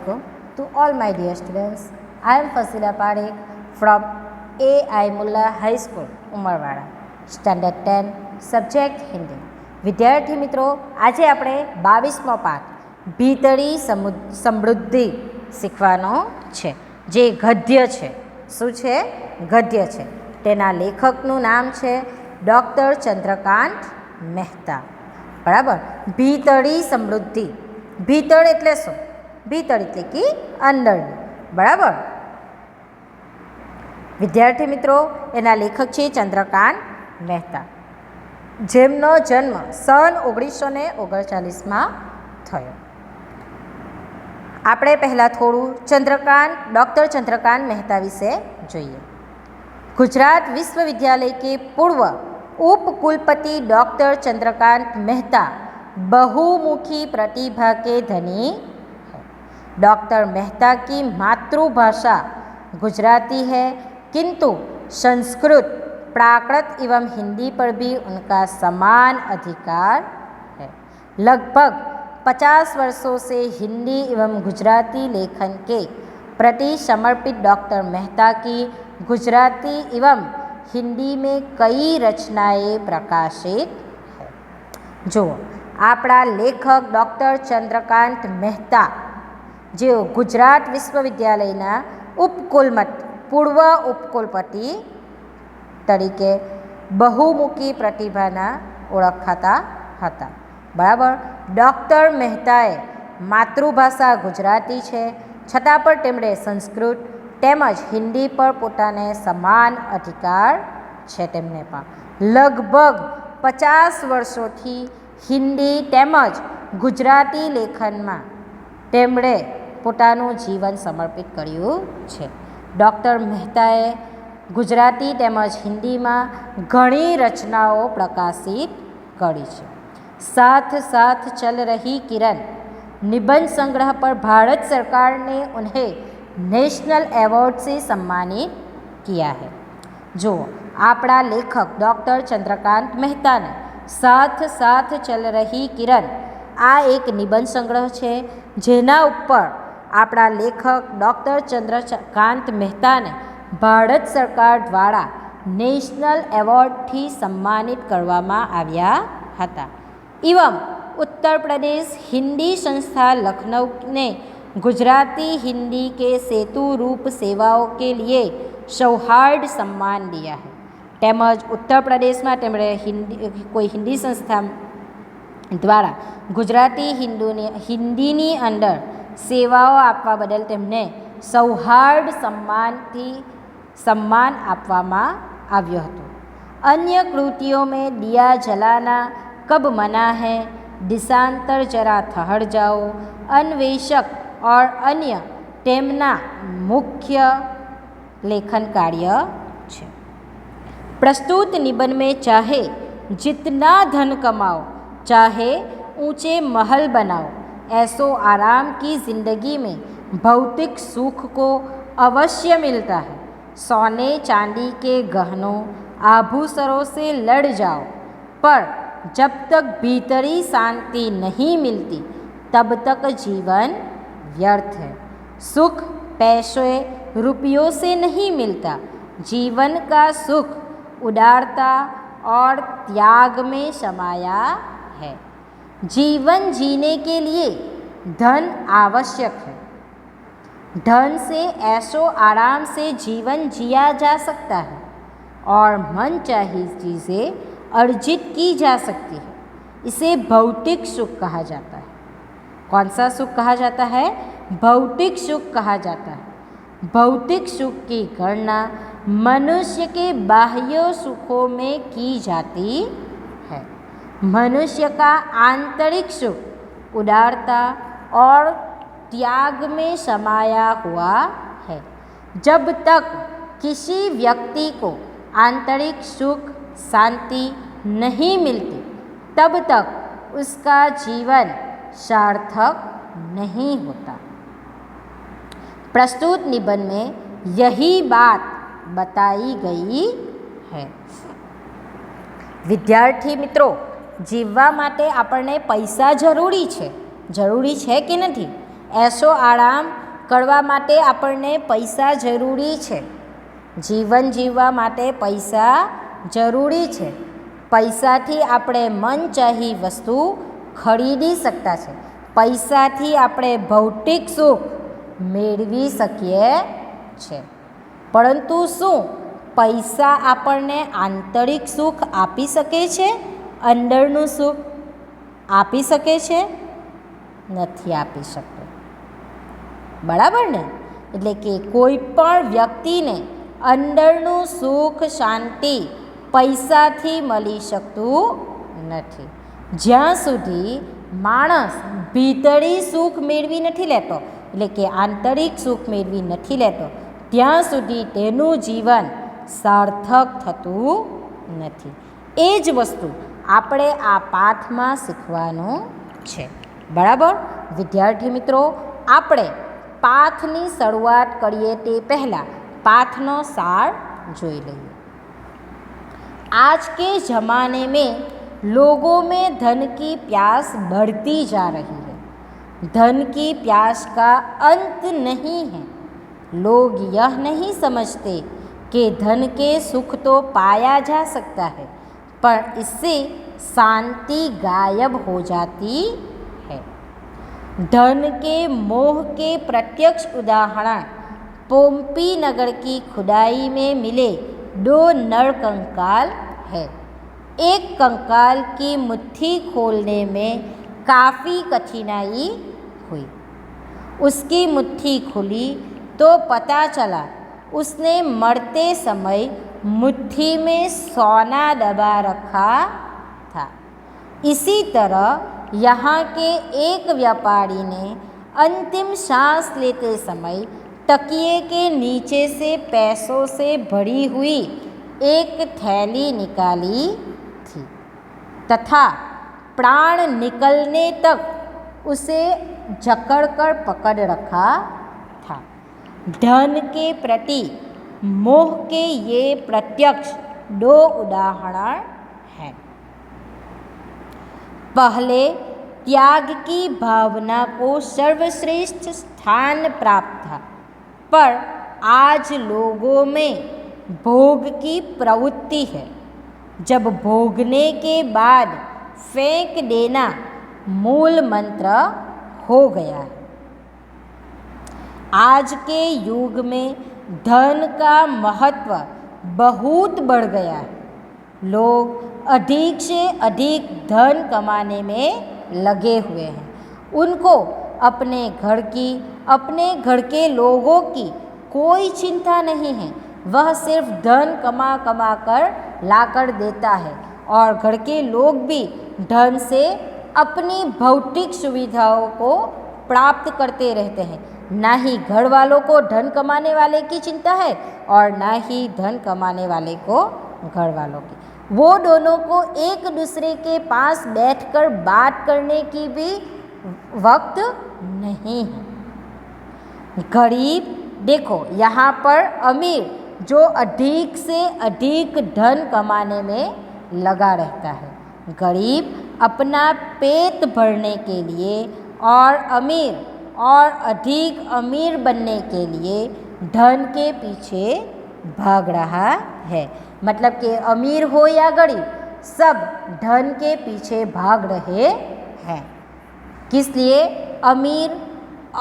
alaikum to all my dear students. I am Fasila Parekh from AI Mulla High School, Umarwada, standard 10, subject Hindi. વિદ્યાર્થી મિત્રો, આજે આપણે 22મો પાઠ ભીતળી સમૃદ્ધિ શીખવાનો છે, જે ગદ્ય છે. શું છે? ગદ્ય છે. તેના લેખકનું નામ છે ડૉક્ટર ચંદ્રકાંત મહેતા. બરાબર. ભીતળી સમૃદ્ધિ. ભીતળ એટલે શું? ભીતળ એટલે કે અંદરની. બરાબર. વિદ્યાર્થી મિત્રો, એના લેખક છે ચંદ્રકાંત મહેતા, જેમનો જન્મ સન 1939માં થયો. આપણે પહેલાં થોડું ડૉક્ટર ચંદ્રકાંત મહેતા વિશે જોઈએ. गुजरात विश्वविद्यालय के पूर्व उप कुलपति डॉक्टर चंद्रकांत मेहता बहुमुखी प्रतिभा के धनी है. डॉक्टर मेहता की मातृभाषा गुजराती है, किंतु संस्कृत, प्राकृत एवं हिंदी पर भी उनका समान अधिकार है. लगभग 50 वर्षों से हिंदी एवं गुजराती लेखन के प्रति समर्पित डॉक्टर मेहता की गुजराती एवं हिंदी में कई रचनाएं प्रकाशित है. जो आपड़ा लेखक डॉक्टर चंद्रकांत मेहता, जो गुजरात विश्वविद्यालयना पूर्व उपकुलपति तरीके बहुमुखी प्रतिभाना ओळखाता हता. बराबर. डॉक्टर मेहताए मातृभाषा गुजराती है, छतां पर तेमणे संस्कृत તેમજ હિન્દી પર પોતાને સમાન અધિકાર છે. તેમને પણ લગભગ 50 વર્ષોથી હિન્દી તેમજ ગુજરાતી લેખનમાં તેમણે પોતાનું જીવન સમર્પિત કર્યું છે. ડૉક્ટર મહેતાએ ગુજરાતી તેમજ હિન્દીમાં ઘણી રચનાઓ પ્રકાશિત કરી છે. साथ साथ चल रही किरण निबंध संग्रह पर भारत सरकार ने उन्हें नेशनल अवार्ड से सम्मानित किया है. जो आपड़ा लेखक डॉक्टर चंद्रकांत मेहता ने साथ साथ चल रही किरण आ एक निबंध संग्रह है, जेना ऊपर आपड़ा लेखक डॉक्टर चंद्रकांत मेहता ने भारत सरकार द्वारा नेशनल अवॉर्ड थी सम्मानित करवामां आव्या हता. एवं उत्तर प्रदेश हिंदी संस्था लखनऊ ने गुजराती हिंदी के सेतु रूप सेवाओं के लिए सौहार्द सम्मान दिया है. તેમજ ઉત્તર પ્રદેશમાં તેમણે કોઈ હિન્દી સંસ્થા દ્વારા ગુજરાતી હિન્દીની અંદર સેવાઓ આપવા બદલ તેમને સૌહાર્દ सम्मान આપવામાં આવ્યો હતો. अन्य कृतियों में दिया जलाना, कब मना है, दिशांतर जरा ठहर जाओ, अन्वेषक और अन्य तेमना मुख्य लेखन कार्य है. प्रस्तुत निबंध में चाहे जितना धन कमाओ, चाहे ऊंचे महल बनाओ, ऐसो आराम की जिंदगी में भौतिक सुख को अवश्य मिलता है. सोने चांदी के गहनों आभूषणों से लड़ जाओ, पर जब तक भीतरी शांति नहीं मिलती तब तक जीवन व्यर्थ है. सुख पैसे रुपयों से नहीं मिलता. जीवन का सुख उदारता और त्याग में समाया है. जीवन जीने के लिए धन आवश्यक है. धन से ऐशो आराम से जीवन जिया जा सकता है और मनचाही चीज़ें अर्जित की जा सकती है. इसे भौतिक सुख कहा जाता है. कौन सा सुख कहा जाता है? भौतिक सुख कहा जाता है. भौतिक सुख की गणना मनुष्य के बाह्य सुखों में की जाती है. मनुष्य का आंतरिक सुख उदारता और त्याग में समाया हुआ है. जब तक किसी व्यक्ति को आंतरिक सुख शांति नहीं मिलती तब तक उसका जीवन सार्थक नहीं होता. प्रस्तुत निबंध में यही बात बताई गई है. विद्यार्थी मित्रों, जीववा माटे आपने पैसा जरूरी है कि नहीं? ऐशો आराम કરવા માટે આપણને પૈસા જરૂરી છે. જીવન જીવવા માટે પૈસા જરૂરી છે. પૈસાથી આપણે મનચાહી વસ્તુ ખરીદી શકતા છે. પૈસાથી આપણે ભૌતિક સુખ મેળવી શકીએ છીએ. પરંતુ શું પૈસા આપણને આંતરિક સુખ આપી શકે છે? અંદરનું સુખ આપી શકે છે? નથી આપી શકતો. બરાબર ને? એટલે કે કોઈ પણ વ્યક્તિને અંદરનું સુખ શાંતિ પૈસાથી મળી શકતું નથી. જ્યાં સુધી માણસ ભીતરી સુખ મેળવી નથી લેતો, એટલે કે આંતરિક સુખ મેળવી નથી લેતો, ત્યાં સુધી તેનું જીવન સાર્થક થતું નથી. એ જ વસ્તુ આપણે આ પાઠમાં શીખવાનું છે. બરાબર? વિદ્યાર્થી મિત્રો, આપણે પાઠની શરૂઆત કરીએ તે પહેલાં पाठनो सार जोई लईए। आज के ज़माने में लोगों में धन की प्यास बढ़ती जा रही है। धन की प्यास का अंत नहीं है। लोग यह नहीं समझते कि धन के सुख तो पाया जा सकता है, पर इससे शांति गायब हो जाती है। धन के मोह के प्रत्यक्ष उदाहरण पोम्पी नगर की खुदाई में मिले 2 नर कंकाल है। एक कंकाल की मुट्ठी खोलने में काफ़ी कठिनाई हुई। उसकी मुट्ठी खुली तो पता चला उसने मरते समय मुट्ठी में सोना दबा रखा था। इसी तरह यहाँ के एक व्यापारी ने अंतिम सांस लेते समय तकिए के नीचे से पैसों से भरी हुई एक थैली निकाली थी तथा प्राण निकलने तक उसे जकड़कर पकड़ रखा था। धन के प्रति मोह के ये प्रत्यक्ष 2 उदाहरण हैं। पहले त्याग की भावना को सर्वश्रेष्ठ स्थान प्राप्त था, पर आज लोगों में भोग की प्रवृत्ति है। जब भोगने के बाद फेंक देना मूल मंत्र हो गया है। आज के युग में धन का महत्व बहुत बढ़ गया है। लोग अधिक से अधिक धन कमाने में लगे हुए हैं। उनको अपने घर के लोगों की कोई चिंता नहीं है। वह सिर्फ धन कमा कर लाकर देता है और घर के लोग भी धन से अपनी भौतिक सुविधाओं को प्राप्त करते रहते हैं। ना ही घर वालों को धन कमाने वाले की चिंता है और ना ही धन कमाने वाले को घर वालों की। वो दोनों को एक दूसरे के पास बैठकर बात करने की भी वक्त नहीं है। गरीब, देखो यहाँ पर अमीर जो अधिक से अधिक धन कमाने में लगा रहता है। गरीब अपना पेट भरने के लिए और अमीर और अधिक अमीर बनने के लिए धन के पीछे भाग रहा है। मतलब कि अमीर हो या गरीब, सब धन के पीछे भाग रहे हैं। किस लिए? अमीर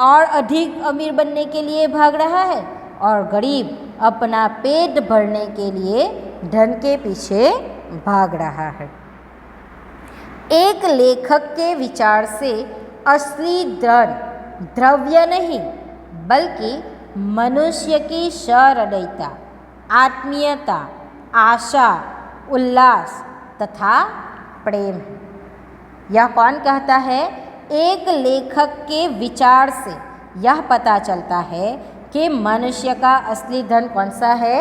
और अधिक अमीर बनने के लिए भाग रहा है और गरीब अपना पेट भरने के लिए धन के पीछे भाग रहा है। एक लेखक के विचार से असली धन द्रव्य नहीं बल्कि मनुष्य की सहृदयता, आत्मीयता, आशा, उल्लास तथा प्रेम है। यह कौन कहता है? एक लेखक के विचार से यह पता चलता है कि मनुष्य का असली धन कौन सा है?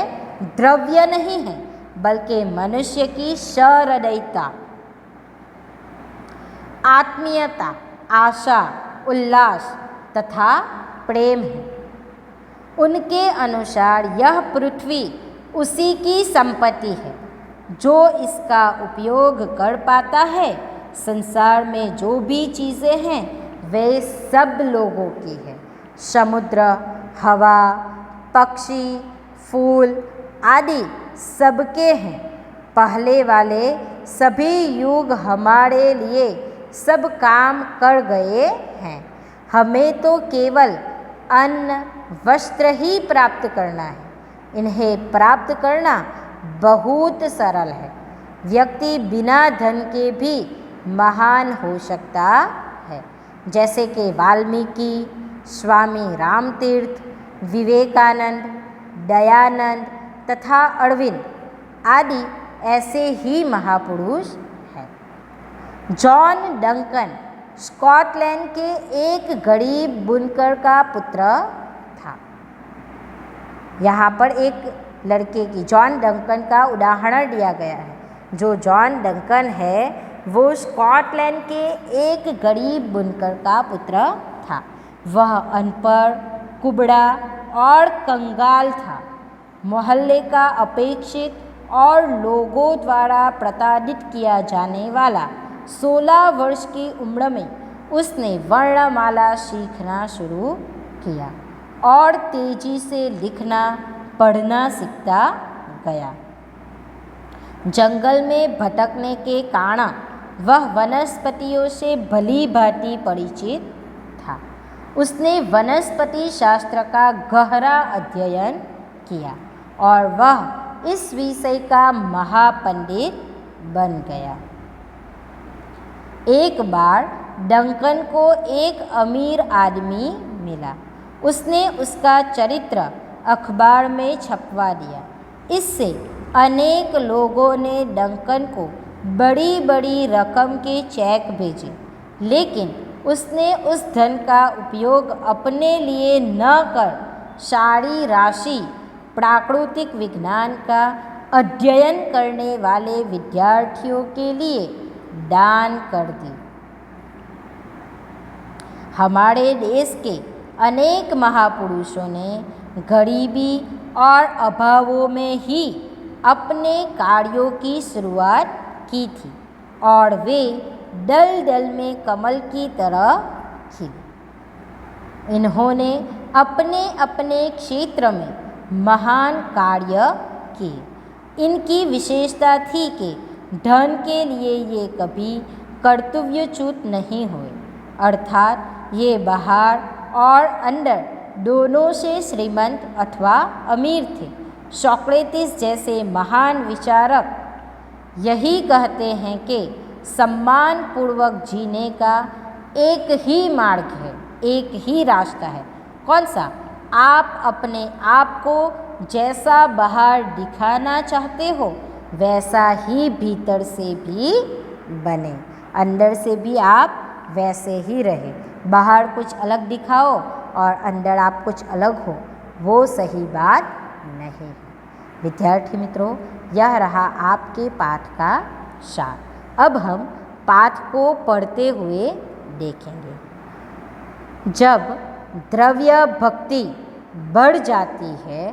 द्रव्य नहीं है बल्कि मनुष्य की सहृदयता, आत्मीयता, आशा, उल्लास तथा प्रेम है। उनके अनुसार यह पृथ्वी उसी की संपत्ति है। जो इसका उपयोग कर पाता है, संसार में जो भी चीज़ें हैं वे सब लोगों की है। समुद्र, हवा, पक्षी, फूल आदि सबके हैं। पहले वाले सभी युग हमारे लिए सब काम कर गए हैं। हमें तो केवल अन्न वस्त्र ही प्राप्त करना है। इन्हें प्राप्त करना बहुत सरल है। व्यक्ति बिना धन के भी महान हो सकता है, जैसे कि वाल्मीकि, स्वामी रामतीर्थ, विवेकानंद, दयानंद तथा अरविंद आदि ऐसे ही महापुरुष हैं। जॉन डंकन स्कॉटलैंड के एक गरीब बुनकर का पुत्र था। यहाँ पर एक लड़के की जॉन डंकन का उदाहरण दिया गया है। जो जॉन डंकन है वो स्कॉटलैंड के एक गरीब बुनकर का पुत्र था। वह अनपढ़, कुबड़ा और कंगाल था। मोहल्ले का अपेक्षित और लोगों द्वारा प्रताड़ित किया जाने वाला 16 वर्ष की उम्र में उसने वर्णमाला सीखना शुरू किया और तेजी से लिखना पढ़ना सीखता गया। जंगल में भटकने के कारण वह वनस्पतियों से भली भांति परिचित था। उसने वनस्पति शास्त्र का गहरा अध्ययन किया और वह इस विषय का महापंडित बन गया। एक बार डंकन को एक अमीर आदमी मिला। उसने उसका चरित्र अखबार में छपवा दिया। इससे अनेक लोगों ने डंकन को बड़ी बड़ी रकम के चेक भेजे, लेकिन उसने उस धन का उपयोग अपने लिए न कर सारी राशि प्राकृतिक विज्ञान का अध्ययन करने वाले विद्यार्थियों के लिए दान कर दी। हमारे देश के अनेक महापुरुषों ने गरीबी और अभावों में ही अपने कार्यों की शुरुआत की थी और वे दल दल में कमल की तरह खिले। इन्होंने अपने अपने क्षेत्र में महान कार्य किए। इनकी विशेषता थी कि धन के लिए ये कभी कर्तव्यच्युत नहीं हुए, अर्थात ये बाहर और अंदर दोनों से श्रीमंत अथवा अमीर थे। सोक्रेटिस जैसे महान विचारक यही कहते हैं कि सम्मानपूर्वक जीने का एक ही मार्ग है, एक ही रास्ता है। कौन सा? आप अपने आप को जैसा बाहर दिखाना चाहते हो वैसा ही भीतर से भी बने, अंदर से भी आप वैसे ही रहे। बाहर कुछ अलग दिखाओ और अंदर आप कुछ अलग हो, वो सही बात नहीं है। विद्यार्थी मित्रों, यह रहा आपके पाठ का सार। अब हम पाठ को पढ़ते हुए देखेंगे। जब द्रव्य भक्ति बढ़ जाती है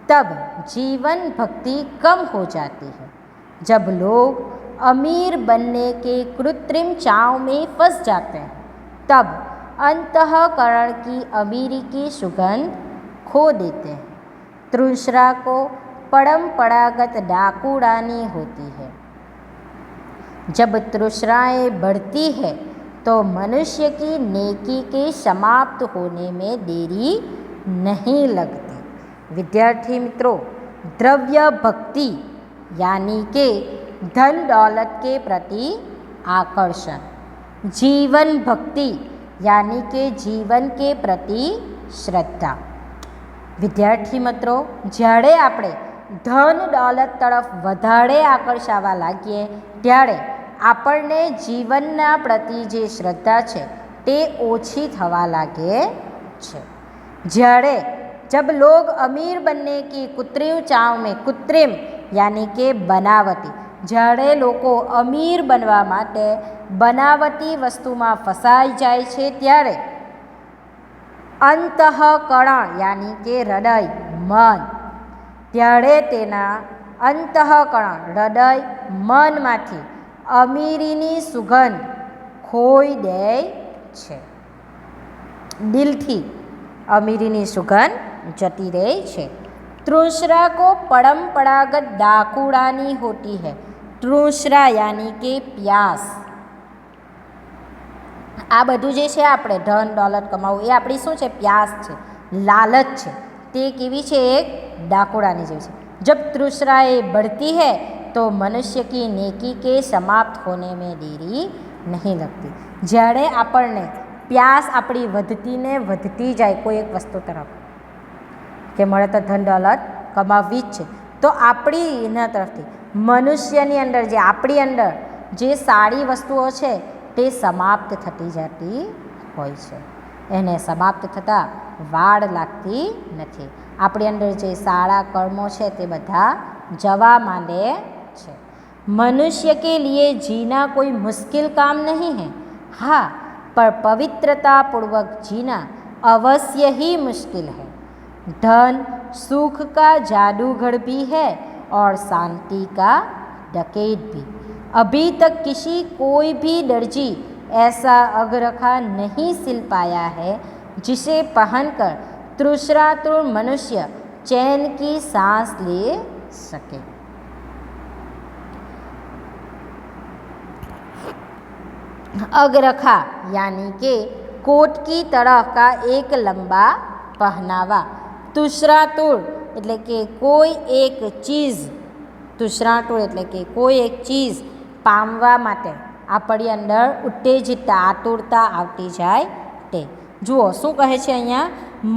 तब जीवन भक्ति कम हो जाती है। जब लोग अमीर बनने के कृत्रिम चाव में फंस जाते हैं तब अंतःकरण की अमीरी की सुगंध खो देते हैं। तृष्णा को परंपरागत डाकूरानी होती है। जब तृष्णाएँ बढ़ती है तो मनुष्य की नेकी के समाप्त होने में देरी नहीं लगती। विद्यार्थी मित्रों, द्रव्य भक्ति यानी कि धन दौलत के प्रति आकर्षण, जीवन भक्ति यानी कि जीवन के प्रति श्रद्धा। વિદ્યાર્થી મિત્રો, જ્યારે આપણે ધન દોલત તરફ વધારે આકર્ષાવા લાગીએ ત્યારે આપણને જીવનના પ્રતિ જે શ્રદ્ધા છે તે ઓછી થવા લાગે છે। જ્યારે जब लोग अमीर बनने की कृत्रिम चाव में, कृत्रिम यानी कि बनावटी, જ્યારે લોકો અમીર બનવા માટે બનાવટી વસ્તુમાં ફસાઈ જાય છે ત્યારે अंतःकरण यानी के हृदय, मन, त्यारे तेना अंतःकरण हृदय मन माथी अमीरीनी सुगंध खोई दे छे। દિલથી અમીરીની સુગંધ જતી રહે છે। तृष्णा को परंपरागत डाकूड़ानी होती है। तृष्णा यानी કે પ્યાસ। આ બધું જે છે આપણે ધન દોલત કમાવું એ આપણી શું છે? પ્યાસ છે, લાલચ છે। તે કેવી છે? એક डाकूड़ानी જેવી છે। जब तृष्णा ये बढ़ती है तो मनुष्य की नेकी के समाप्त होने में देरी नहीं लगती। જ્યારે આપણને પ્યાસ આપણી વધતી ને વધતી જાય કોઈ એક વસ્તુ તરફ કે મળે તો ધન દોલત કમાવવી જ છે, તો આપણી એના તરફથી મનુષ્યની અંદર જે આપણી અંદર જે સારી વસ્તુઓ છે તે સમાપ્ત થતી જતી હોય છે। એને સમાપ્ત થતાં વાડ લાગતી નથી। આપણી અંદર જે સારા કર્મો છે તે બધા જવા માંડે છે। मनुष्य के लिए जीना कोई मुश्किल काम नहीं है। हाँ, पर पवित्रता पूर्वक जीना अवश्य ही मुश्किल है। धन सुख का जादूगर भी है और शांति का डकैत भी। अभी तक किसी कोई भी दर्जी ऐसा अगरखा नहीं सिल पाया है जिसे पहनकर तृष्णातुर मनुष्य चैन की सांस ले सके। अगरखा यानी कि कोट की तरह का एक लंबा पहनावा। तृष्णातुर એટલે કે કોઈ એક ચીજ, તૃષ્ણાતુર એટલે કે કોઈ એક ચીજ પામવા માટે આપણી અંદર ઉત્તેજિતતા આતુરતા આવતી જાય તે। જુઓ શું કહે છે અહીંયા?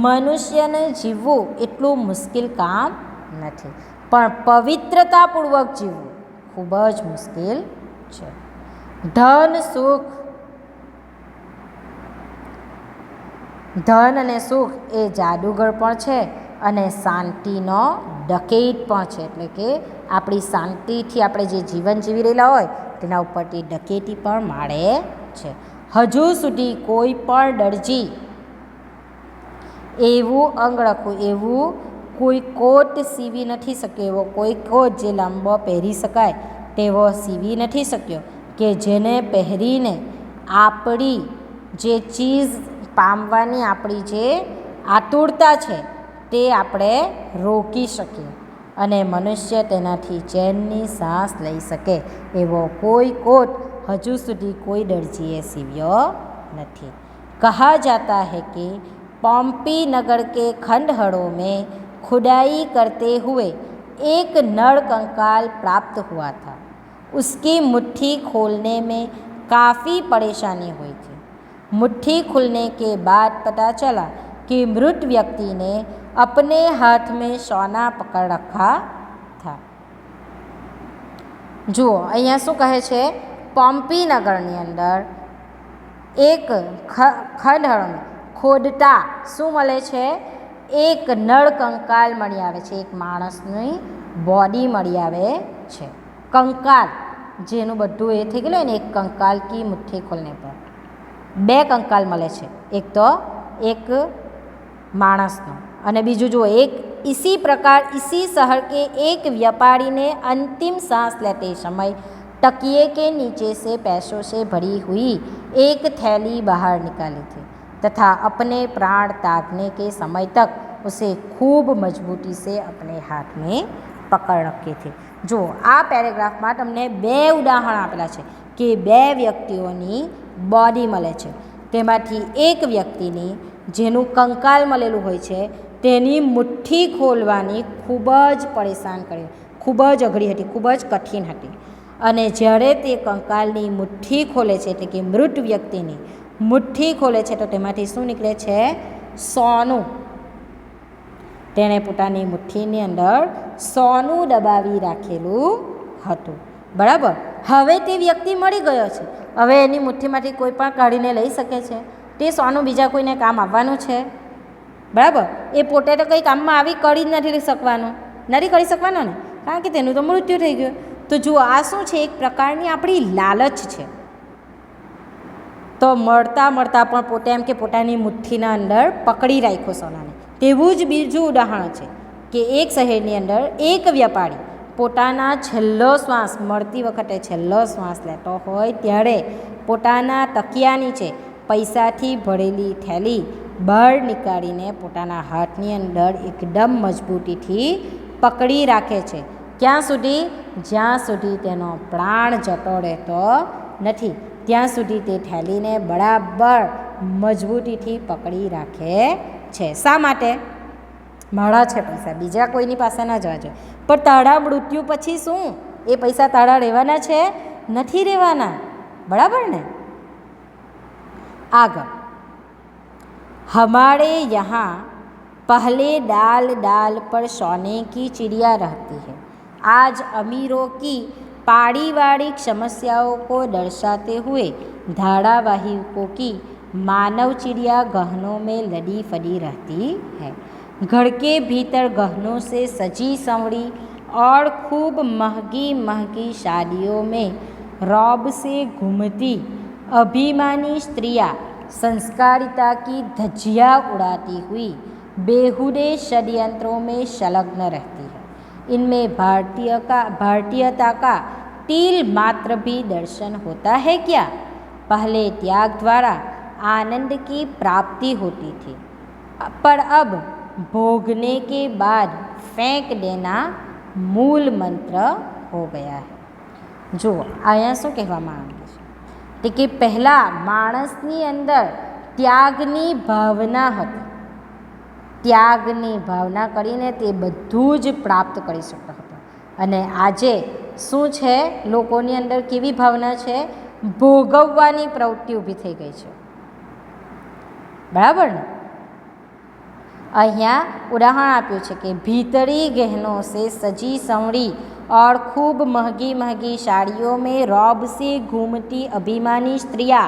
મનુષ્યને જીવવું એટલું મુશ્કેલ કામ નથી, પણ પવિત્રતાપૂર્વક જીવવું ખૂબ જ મુશ્કેલ છે। ધન સુખ, ધન અને સુખ એ જાદુગર પણ છે અને શાંતિનો ડકેટ પણ છે। એટલે કે આપણી શાંતિથી આપણે જે જીવન જીવી રહેલા હોય તેના ઉપરથી ડકેટી પણ મારે છે। હજુ સુધી કોઈ પણ દરજી એવું અંગરખું, એવું કોઈ કોટ સીવી નથી શક્યો, એવો કોઈ કોટ જે લાંબો પહેરી શકાય તેવો સીવી નથી શક્યો કે જેને પહેરીને આપણી જે ચીજ પામવાની આપણી જે આતુરતા છે તે આપણે રોકી શકીએ અને મનુષ્ય તેનાથી ચેનની સાંસ લઈ શકે એવો કોઈ કોટ હજુ સુધી કોઈ દરજીએ સીવ્યો નથી। कहा जाता है कि पोम्पी नगर के खंडहरों में खुदाई करते हुए एक नर कंकाल प्राप्त हुआ था। उसकी मुट्ठी खोलने में काफ़ी परेशानी हुई थी। मुट्ठी खुलने के बाद पता चला कि मृत व्यक्ति ने अपने हाथ में सोना पकड़ रखा था। જુઓ અહીંયા શું કહે છે? પોમ્પી નગરની અંદર એક ખંડહરોમાં ખોદતા શું મળે છે? એક નળ કંકાલ મળી આવે છે, એક માણસની બોડી મળી આવે છે। કંકાલ જેનું બધું એ થઈ ગયેલું ને, એક કંકાલ કી મુઠ્ઠી ખોલને પર બે કંકાલ મળે છે, એક તો એક માણસનો અને બીજું જુઓ एक इसी प्रकार इसी शहर के एक व्यापारी ने अंतिम सांस लेते समय तकिए के नीचे से पैसों से भरी हुई एक थैली बाहर निकाली थी तथा अपने प्राण त्यागने के समय तक उसे खूब मजबूती से अपने हाथ में पकड़ रखी थी। जो आ पेरेग्राफમાં તમને બે ઉદાહરણ આપેલા છે કે બે વ્યક્તિઓની બોડી મળે છે, તેમાંથી એક વ્યક્તિની જેનું કંકાલ મળેલું હોય છે તેની મુઠ્ઠી ખોલવાની ખૂબ જ પરેશાન કરી, ખૂબ જ અઘરી હતી, ખૂબ જ કઠિન હતી અને જ્યારે તે કંકાલની મુઠ્ઠી ખોલે છે એટલે કે મૃત વ્યક્તિની મુઠ્ઠી ખોલે છે તો તેમાંથી શું નીકળે છે? સોનું। તેણે પોતાની મુઠ્ઠીની અંદર સોનું દબાવી રાખેલું હતું, બરાબર। હવે તે વ્યક્તિ મળી ગયો છે, હવે એની મુઠ્ઠીમાંથી કોઈ પણ કાઢીને લઈ શકે છે? તે સોનું બીજા કોઈને કામ આવવાનું છે? બરાબર, એ પોતે તો કંઈ કામમાં આવી કરી જ નથી કરી શકવાનો ને, કારણ કે તેનું તો મૃત્યુ થઈ ગયું। તો જુઓ આ શું છે? એક પ્રકારની આપણી લાલચ છે। તો મળતા મળતા પણ પોતે એમ કે પોતાની મુઠ્ઠીના અંદર પકડી રાખ્યો સોનાને। તેવું જ બીજું ઉદાહરણ છે કે એક શહેરની અંદર એક વ્યાપારી પોતાના છેલ્લો શ્વાસ મળતી વખતે છેલ્લો શ્વાસ લેતો હોય ત્યારે પોતાના તકિયા નીચે પૈસાથી ભરેલી થેલી બહાર નીકાળીને પોતાના હાથની અંદર એકદમ મજબૂતીથી પકડી રાખે છે. ક્યાં સુધી? જ્યાં સુધી તેનો પ્રાણ જતો રહેતો નથી, ત્યાં સુધી તે થેલીને બરાબર મજબૂતીથી પકડી રાખે છે. શા માટે? મારા છે પૈસા, બીજા કોઈની પાસે ન જવા જોઈએ. પણ તારા મૃત્યુ પછી શું? એ પૈસા તારા રહેવાના છે? નથી રહેવાના. બરાબર ને? આગળ, हमारे यहाँ पहले डाल डाल पर सोने की चिड़िया रहती है. आज अमीरों की पारिवारिक समस्याओं को दर्शाते हुए धारावाहिकों की मानव चिड़िया गहनों में लड़ी फड़ी रहती है. घर के भीतर गहनों से सजी संवरी और खूब महंगी महंगी शादियों में रौब से घूमती अभिमानी स्त्रियाँ संस्कारिता की धज्जियाँ उड़ाती हुई बेहुदे षड्यंत्रों में संलग्न रहती है. इनमें भारतीयता का तिल मात्र भी दर्शन होता है क्या? पहले त्याग द्वारा आनंद की प्राप्ति होती थी, पर अब भोगने के बाद फेंक देना मूल मंत्र हो गया है. જુઓ અહીંયા શું કહેવામાં આવે છે કે પહેલાં માણસની અંદર ત્યાગની ભાવના હતી. ત્યાગની ભાવના કરીને તે બધું જ પ્રાપ્ત કરી શકતો હતો. અને આજે શું છે? લોકોની અંદર કેવી ભાવના છે? ભોગવવાની પ્રવૃત્તિ ઊભી થઈ ગઈ છે. બરાબર ને? અહીંયા ઉદાહરણ આપ્યું છે કે भीतरी गहनों से सजी संवरी और खूब महंगी महंगी साड़ियों में रौब से घूमती अभिमानी स्त्रियाँ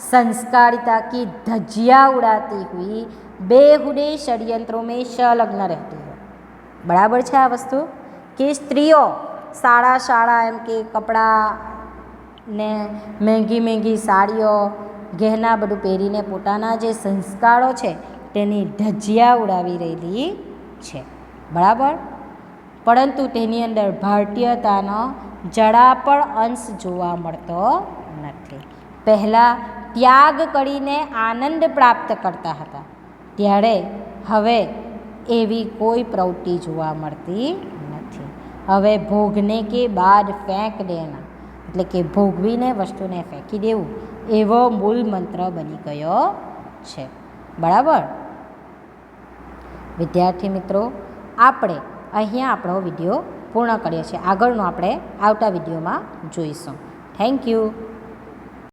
संस्कारिता की धज्जियाँ उड़ाती हुई बेहुदे षड्यंत्रों में संलग्न रहती है. બરાબર છે આ વસ્તુ કે સ્ત્રીઓ સાડા એમ કે કપડાં ને મહેંગી મહેંગી સાડીઓ ગહેના બધું પહેરીને પોતાના જે સંસ્કારો છે તેની ધજિયા ઉડાવી રહેલી છે. બરાબર? પરંતુ તેની અંદર ભારતીયતાનો જરા પણ અંશ જોવા મળતો નથી. પહેલાં ત્યાગ કરીને આનંદ પ્રાપ્ત કરતા હતા, ત્યારે હવે એવી કોઈ પ્રવૃત્તિ જોવા મળતી નથી. હવે ભોગને કે બાદ ફેંક દેના, એટલે કે ભોગવીને વસ્તુને ફેંકી દેવું, એવો મૂળ મંત્ર બની ગયો છે. બરાબર? વિદ્યાર્થી મિત્રો, આપણે અહીંયા આપણો વિડીયો પૂર્ણ કરીએ છીએ. આગળનો આપણે આવતા વિડીયોમાં જોઈશું. Thank you.